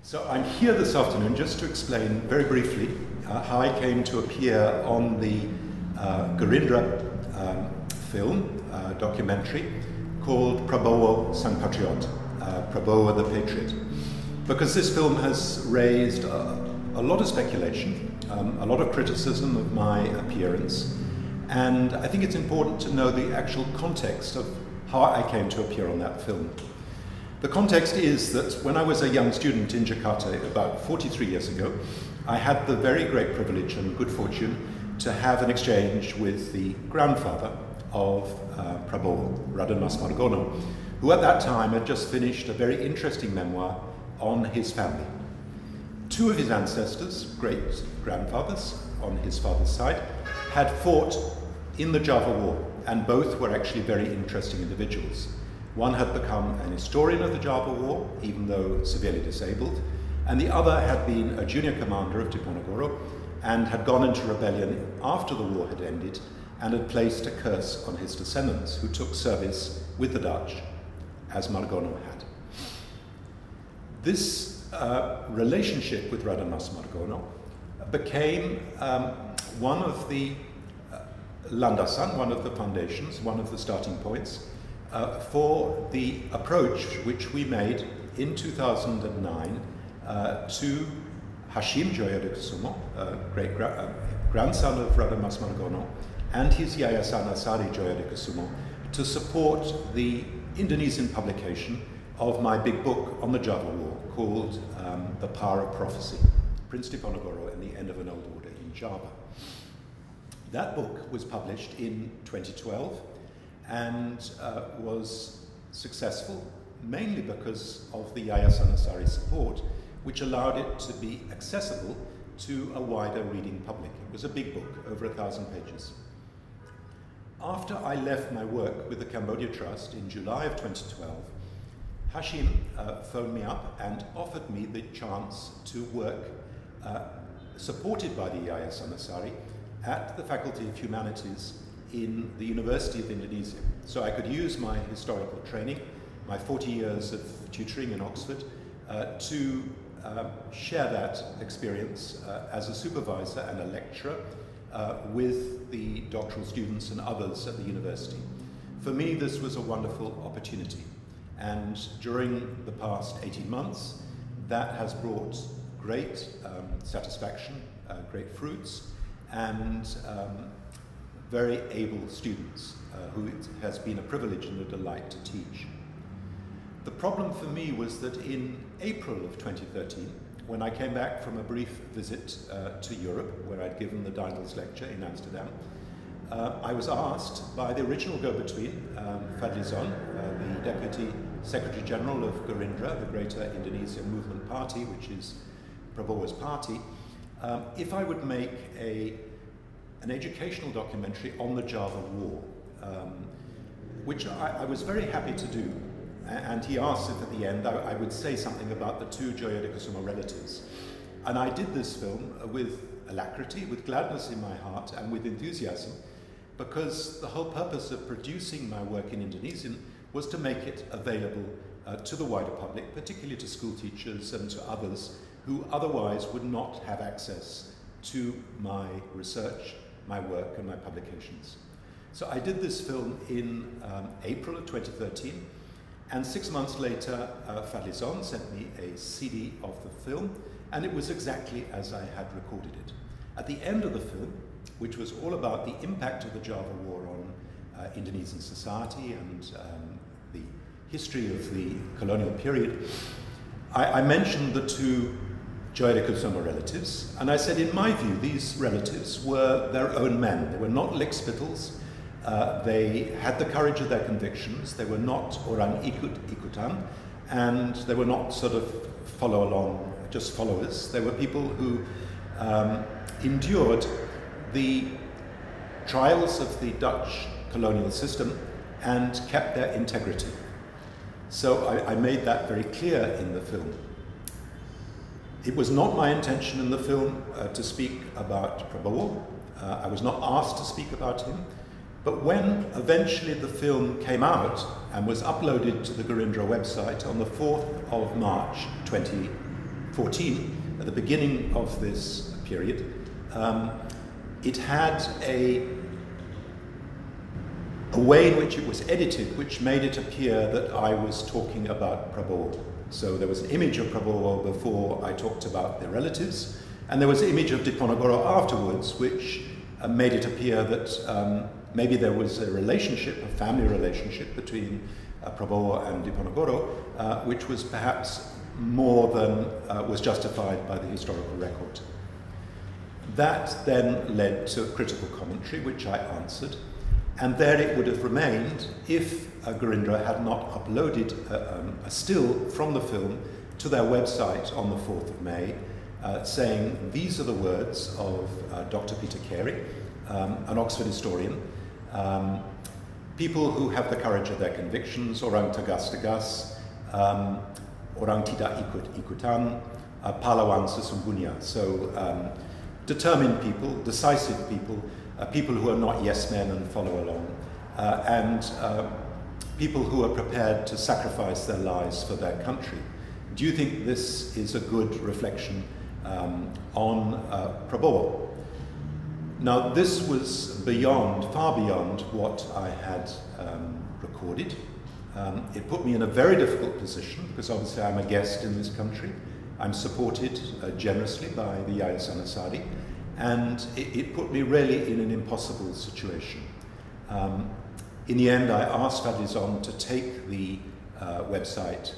So I'm here this afternoon just to explain very briefly how I came to appear on the Gerindra film, documentary, called Prabowo Sang Patriot, Prabowo the Patriot. Because this film has raised a lot of speculation, a lot of criticism of my appearance, and I think it's important to know the actual context of how I came to appear on that film. The context is that when I was a young student in Jakarta about 43 years ago, I had the very great privilege and good fortune to have an exchange with the grandfather of Prabowo, Raden Mas Margono, who at that time had just finished a very interesting memoir on his family. Two of his ancestors, great-grandfathers on his father's side, had fought in the Java War, and both were actually very interesting individuals. One had become an historian of the Java War, even though severely disabled, and the other had been a junior commander of Diponegoro and had gone into rebellion after the war had ended and had placed a curse on his descendants, who took service with the Dutch, as Margono had. This relationship with Raden Mas Margono became one of the landasan, one of the foundations, one of the starting points for the approach which we made in 2009 to Hashim Joyokusumo, grandson of Raden Mas Margono, and his Yayasan Asari Joyokusumo, to support the Indonesian publication of my big book on the Java War called The Power of Prophecy, Prince Diponegoro and the End of an Old Order in Java. That book was published in 2012 and was successful mainly because of the Yayasan Asari support, which allowed it to be accessible to a wider reading public. It was a big book, over 1,000 pages. After I left my work with the Cambodia Trust in July of 2012, Hashim phoned me up and offered me the chance to work, supported by the Yayasan Asari, at the Faculty of Humanities in the University of Indonesia. So I could use my historical training, my 40 years of tutoring in Oxford, to share that experience as a supervisor and a lecturer with the doctoral students and others at the university. For me, this was a wonderful opportunity. And during the past 18 months, that has brought great satisfaction, great fruits, and very able students who it has been a privilege and a delight to teach. The problem for me was that in April of 2013, when I came back from a brief visit to Europe, where I'd given the Dindels lecture in Amsterdam, I was asked by the original go-between, Fadlizon, the Deputy Secretary General of Gerindra, the Greater Indonesian Movement Party, which is Prabowo's party, if I would make an educational documentary on the Java War, which I was very happy to do. And he asked if at the end I would say something about the two Joyokusumo relatives. And I did this film with alacrity, with gladness in my heart, and with enthusiasm, because the whole purpose of producing my work in Indonesian was to make it available to the wider public, particularly to school teachers and to others who otherwise would not have access to my research, my work, and my publications. So I did this film in April of 2013, and 6 months later, Fadlizon sent me a CD of the film, and it was exactly as I had recorded it. At the end of the film, which was all about the impact of the Java War on Indonesian society and the history of the colonial period, I mentioned the two Joyokusumo relatives, and I said, in my view, these relatives were their own men. They were not lickspittles. They had the courage of their convictions. They were not orang ikutan, and they were not sort of follow along, just followers. They were people who endured the trials of the Dutch colonial system and kept their integrity. So I made that very clear in the film. It was not my intention in the film to speak about Prabowo. I was not asked to speak about him. But when eventually the film came out and was uploaded to the Gerindra website on the 4th of March 2014, at the beginning of this period, it had a way in which it was edited which made it appear that I was talking about Prabowo. So there was an image of Prabowo before I talked about their relatives, and there was an image of Diponegoro afterwards, which made it appear that maybe there was a relationship, a family relationship between Prabowo and Diponegoro, which was perhaps more than was justified by the historical record. That then led to critical commentary, which I answered, and there it would have remained if Gerindra had not uploaded a still from the film to their website on the 4th of May, saying these are the words of Dr. Peter Carey, an Oxford historian, people who have the courage of their convictions, orang tegas, orang tidak ikut-ikutan, pahlawan sesungguhnya. So determined people, decisive people, people who are not yes men and follow along, and people who are prepared to sacrifice their lives for their country. Do you think this is a good reflection on Prabowo? Now, this was far beyond what I had recorded. It put me in a very difficult position because obviously I'm a guest in this country. I'm supported generously by the Yayasan Asari, and it put me really in an impossible situation. In the end, I asked Fadlizon to take the website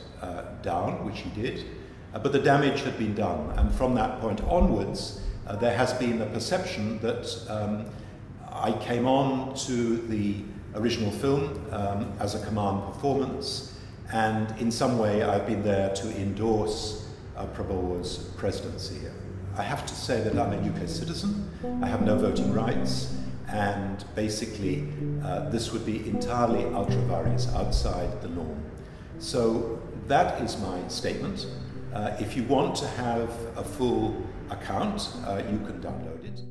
down, which he did, but the damage had been done, and from that point onwards, there has been a perception that I came on to the original film as a command performance, and in some way I've been there to endorse Prabowo's presidency. I have to say that I'm a UK citizen, I have no voting rights, and basically this would be entirely ultra vires, outside the norm. So that is my statement. If you want to have a full account, you can download it.